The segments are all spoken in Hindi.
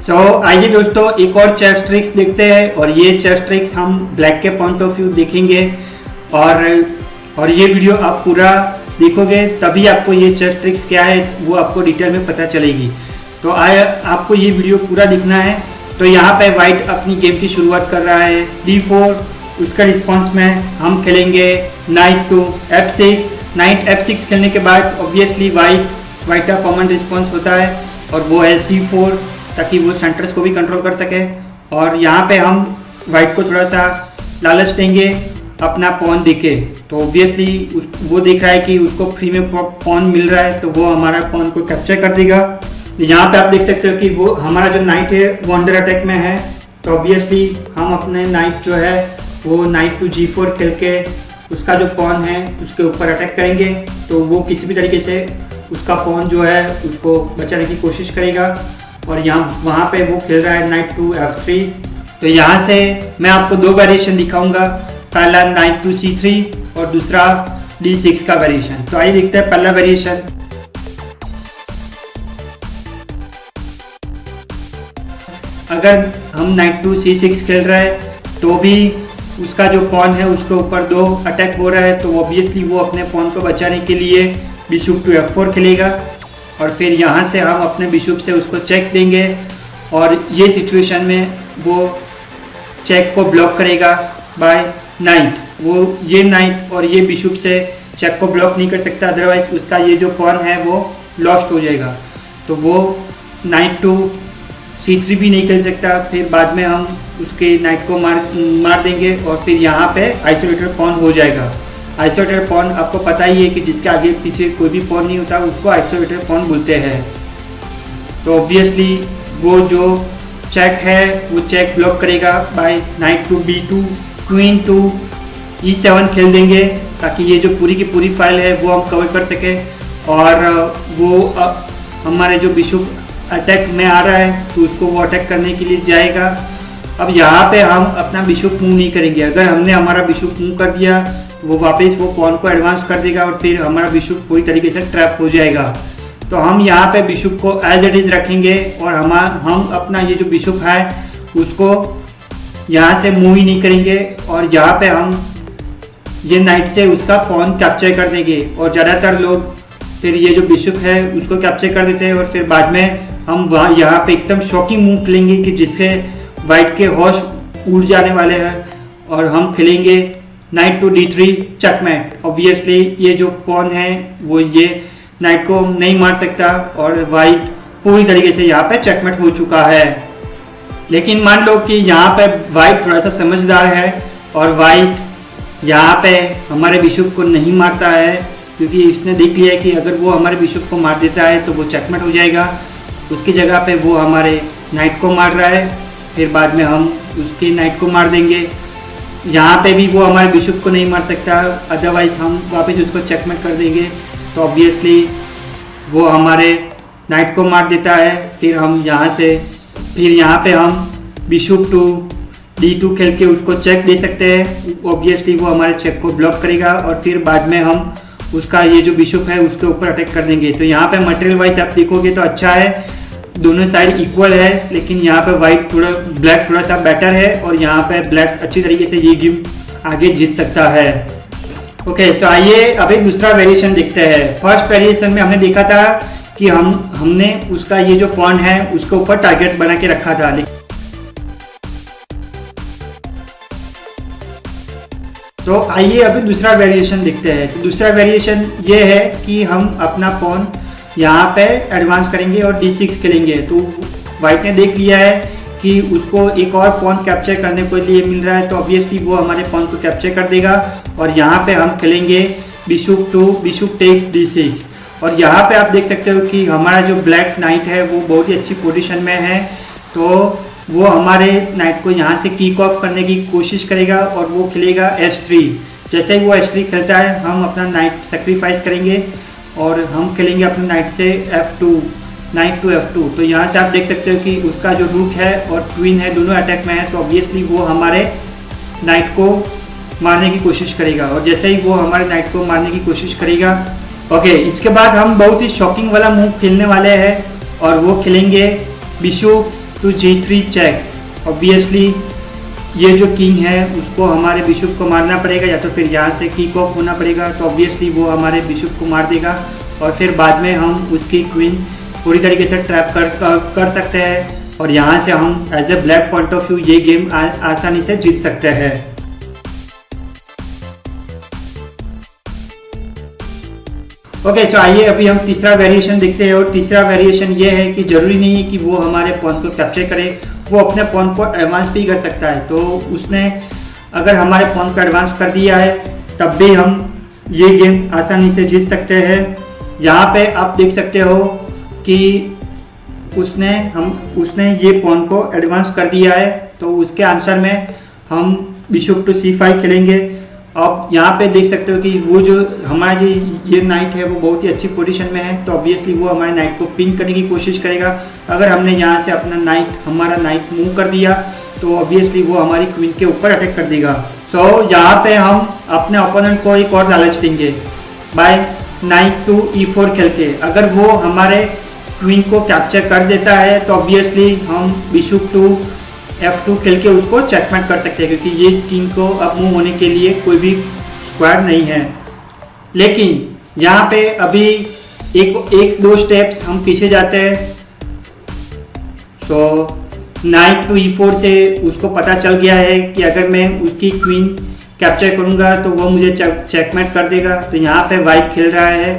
आइए दोस्तों एक और चेस ट्रिक्स देखते हैं और ये चेस ट्रिक्स हम ब्लैक के पॉइंट ऑफ व्यू देखेंगे और ये वीडियो आप पूरा देखोगे तभी आपको ये चेस ट्रिक्स क्या है वो आपको डिटेल में पता चलेगी। तो आपको ये वीडियो पूरा देखना है। तो यहाँ पे वाइट अपनी गेम की शुरुआत कर रहा है D4, उसका रिस्पॉन्स में हम खेलेंगे night to F6। Night F6 खेलने के बाद ऑब्वियसली वाइट का कॉमन रिस्पॉन्स होता है और वो है C4 ताकि वो सेंटर्स को भी कंट्रोल कर सके। और यहाँ पे हम वाइट को थोड़ा सा लालच देंगे अपना पॉन देके। तो ऑब्वियसली वो देख रहा है कि उसको फ्री में पॉन मिल रहा है तो वो हमारा पॉन को कैप्चर कर देगा। यहाँ पे आप देख सकते हो कि वो हमारा जो नाइट है वो अंडर अटैक में है। तो ऑब्वियसली हम अपने नाइट जो है वो नाइट टू G4 खेल के उसका जो पॉन है उसके ऊपर अटैक करेंगे। तो वो किसी भी तरीके से उसका पॉन जो है उसको बचाने की कोशिश करेगा। और वहाँ पे वो खेल रहा है नाइट टू F3। तो यहाँ से मैं आपको दो वेरिएशन दिखाऊंगा, पहला नाइट टू C3 और दूसरा D6 का वेरिएशन। तो आइए देखते हैं पहला वेरिएशन। अगर हम नाइट टू C6 खेल रहे हैं तो भी उसका जो पॉन है उसके ऊपर दो अटैक हो रहा है तो ऑब्वियसली वो अपने पॉन को बचाने के लिए बिशप टू F4 खेलेगा और फिर यहाँ से हम अपने बिशप से उसको चेक देंगे और ये सिचुएशन में वो चेक को ब्लॉक करेगा बाय नाइट। वो ये नाइट और ये बिशप से चेक को ब्लॉक नहीं कर सकता, अदरवाइज उसका ये जो पॉन है वो लॉस्ट हो जाएगा। तो वो नाइट टू C3 भी नहीं खेल सकता। फिर बाद में हम उसके नाइट को मार देंगे और फिर यहाँ पे आइसोलेटेड पॉन हो जाएगा। आइसोलेटेड पॉन आपको पता ही है कि जिसके आगे पीछे कोई भी पॉन नहीं होता उसको आइसोलेटेड पॉन बोलते हैं। तो ऑब्वियसली वो जो चेक है वो चेक ब्लॉक करेगा by knight to B2, queen to E7 खेल देंगे ताकि ये जो पूरी की पूरी फाइल है वो हम कवर कर सकें। और वो हमारे जो बिशप अटैक में आ रहा है तो उसको वो अटैक करने के लिए जाएगा। अब यहाँ पे हम अपना बिशप मूव नहीं करेंगे। अगर हमने हमारा बिशप मूव कर दिया वो वापस वो पॉन को एडवांस कर देगा और फिर हमारा बिशप पूरी तरीके से ट्रैप हो जाएगा। तो हम यहाँ पे बिशप को एज इट इज रखेंगे और हम अपना ये जो बिशप है उसको यहाँ से मूव ही नहीं करेंगे और यहाँ पे हम ये नाइट से उसका पॉन कैप्चर कर देंगे। और ज़्यादातर लोग फिर ये जो बिशप है उसको कैप्चर कर देते हैं और फिर बाद में हम यहाँ पे एकदम शॉकिंग मूव खेलेंगे कि जिससे वाइट के होश उड़ जाने वाले हैं और हम खेलेंगे night to D3 checkmate. Obviously ये जो पॉन है वो ये नाइट को नहीं मार सकता और वाइट पूरी तरीके से यहाँ पे चेकमेट हो चुका है। लेकिन मान लो कि यहाँ पे वाइट थोड़ा सा समझदार है और वाइट यहाँ पे हमारे बिशप को नहीं मारता है क्योंकि इसने देख लिया है कि अगर वो हमारे बिशप को मार देता है तो वो चेकमेट हो जाएगा। उसकी जगह पे वो हमारे नाइट को मार रहा है, फिर बाद में हम उसके नाइट को मार देंगे। यहाँ पे भी वो हमारे बिशप को नहीं मार सकता, अदरवाइज हम वापस उसको चेकमेट कर देंगे। तो ऑब्वियसली वो हमारे नाइट को मार देता है। फिर यहाँ पे हम बिशप टू D2 खेल के उसको चेक दे सकते हैं। ऑब्वियसली वो हमारे चेक को ब्लॉक करेगा और फिर बाद में हम उसका ये जो बिशप है उसके ऊपर अटैक कर देंगे। तो यहाँ पे मटेरियल वाइज आप देखोगे तो अच्छा है, दोनों साइड इक्वल है। लेकिन यहाँ पे ब्लैक थोड़ा सा बेटर है और यहाँ पे ब्लैक अच्छी तरीके से ये गेम आगे जीत सकता है। ओके, सो आइए अभी दूसरा वेरिएशन देखते हैं। फर्स्ट वेरिएशन में हमने देखा था कि हमने उसका ये जो पॉन है उसके ऊपर टारगेट बना के रखा था। तो आइए अभी दूसरा वेरिएशन देखते हैं। तो दूसरा वेरिएशन ये है कि हम अपना पॉन यहाँ पे एडवांस करेंगे और D6 खेलेंगे। तो वाइट ने देख लिया है कि उसको एक और पॉन कैप्चर करने के लिए मिल रहा है तो ऑब्वियसली वो हमारे पॉन को कैप्चर कर देगा। और यहाँ पे हम खेलेंगे बिशप टेक्स D6। और यहाँ पे आप देख सकते हो कि हमारा जो ब्लैक नाइट है वो बहुत ही अच्छी पोजीशन में है। तो वो हमारे नाइट को यहाँ से किक ऑफ करने की कोशिश करेगा और वो खेलेगा S3। जैसे ही वो S3 खेलता है हम अपना नाइट सेक्रीफाइस करेंगे और हम खेलेंगे अपने नाइट से नाइट टू F2। तो यहाँ से आप देख सकते हो कि उसका जो रूक है और क्वीन है दोनों अटैक में है। तो ऑब्वियसली वो हमारे नाइट को मारने की कोशिश करेगा और जैसे ही वो हमारे नाइट को मारने की कोशिश करेगा ओके, इसके बाद हम बहुत ही शॉकिंग वाला मूव खेलने वाले हैं और वो खेलेंगे bishop to G3 check. Obviously ये जो किंग है उसको हमारे बिशप को मारना पड़ेगा, या तो फिर यहाँ से किक ऑफ होना पड़ेगा, तो ऑब्वियसली वो हमारे बिशप को मार देगा और फिर बाद में हम उसकी क्वीन पूरी तरीके से ट्रैप कर सकते हैं और यहाँ से हम as a black point of view ये गेम आसानी से जीत सकते हैं। ओके, सो आइए अभी हम तीसरा वेरिएशन देखते हैं। और तीसरा वेरिएशन ये है कि जरूरी नहीं है कि वो हमारे पॉन को कैप्चर करे, वो अपने पॉन को एडवांस भी कर सकता है। तो उसने अगर हमारे पॉन को एडवांस कर दिया है तब भी हम ये गेम आसानी से जीत सकते हैं। यहाँ पे आप देख सकते हो कि उसने ये पॉन को एडवांस कर दिया है, तो उसके आंसर में हम बिशप टू C5 खेलेंगे। आप यहाँ पे देख सकते हो कि वो जो हमारा जो ये नाइट है वो बहुत ही अच्छी पोजीशन में है, तो ऑब्वियसली वो हमारे नाइट को पिन करने की कोशिश करेगा। अगर हमने यहाँ से अपना हमारा नाइट मूव कर दिया तो ऑब्वियसली वो हमारी क्वीन के ऊपर अटैक कर देगा। सो यहाँ पे हम अपने ओपोनेंट को एक और लालच देंगे बाय नाइट टू E4 खेल के। अगर वो हमारे क्वीन को कैप्चर कर देता है तो ऑब्वियसली हम बिशप टू F2 खेल के उसको चेकमेट कर सकते हैं, क्योंकि ये किंग को अब मूव होने के लिए कोई भी स्क्वायर नहीं है। लेकिन यहाँ पे अभी एक दो स्टेप्स हम पीछे जाते हैं। तो नाइट टू E4 से उसको पता चल गया है कि अगर मैं उसकी क्वीन कैप्चर करूँगा तो वो मुझे चेकमेट कर देगा। तो यहाँ पे वाइट खेल रहा है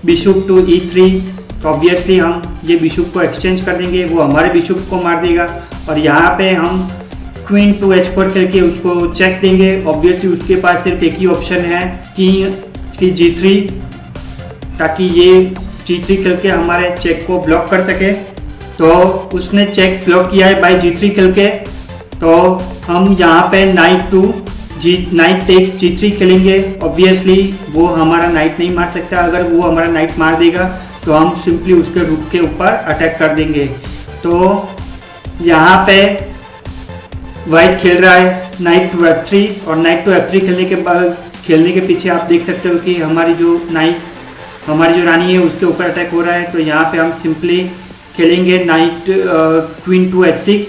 बिशप टू E3, तो ऑब्वियसली हम ये बिशप को एक्सचेंज कर देंगे, वो हमारे बिशप को मार देगा। और यहाँ पे हम क्वीन टू H4 खेल के उसको चेक देंगे। ऑब्वियसली उसके पास सिर्फ एक ही ऑप्शन है कि G3, ताकि ये G3 खेल के हमारे चेक को ब्लॉक कर सके। तो उसने चेक ब्लॉक किया है बाय G3 खेल के। तो हम यहाँ पे नाइट टेक्स G3 खेलेंगे। ऑब्वियसली वो हमारा नाइट नहीं मार सकता, अगर वो हमारा नाइट मार देगा तो हम सिंपली उसके रूक के ऊपर अटैक कर देंगे। तो यहाँ पे वाइट खेल रहा है नाइट टू F3, और नाइट टू F3 खेलने के पीछे आप देख सकते हो कि हमारी जो रानी है उसके ऊपर अटैक हो रहा है। तो यहाँ पे हम सिंपली खेलेंगे क्वीन टू H6,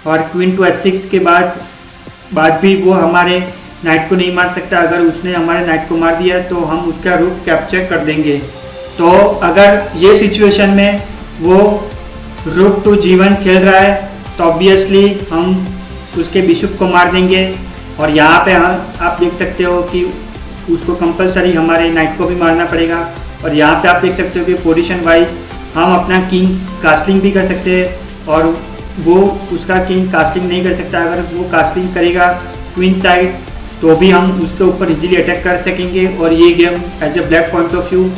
और क्वीन टू H6 के बाद भी वो हमारे नाइट को नहीं मार सकता। अगर उसने हमारे नाइट को मार दिया तो हम उसका रूक कैप्चर कर देंगे। तो अगर ये सिचुएशन में वो रूक टू G1 खेल रहा है तो ऑब्वियसली हम उसके बिशप को मार देंगे। और यहाँ पे आप देख सकते हो कि उसको कंपलसरी हमारे नाइट को भी मारना पड़ेगा। और यहाँ पे आप देख सकते हो कि पोजीशन वाइज हम अपना किंग कास्टिंग भी कर सकते हैं, और वो उसका किंग कास्टिंग नहीं कर सकता। अगर वो कास्टिंग करेगा क्वीन साइड तो भी हम उसके ऊपर इजीली अटैक कर सकेंगे, और ये game as a black point of view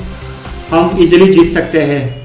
हम इजीली जीत सकते हैं।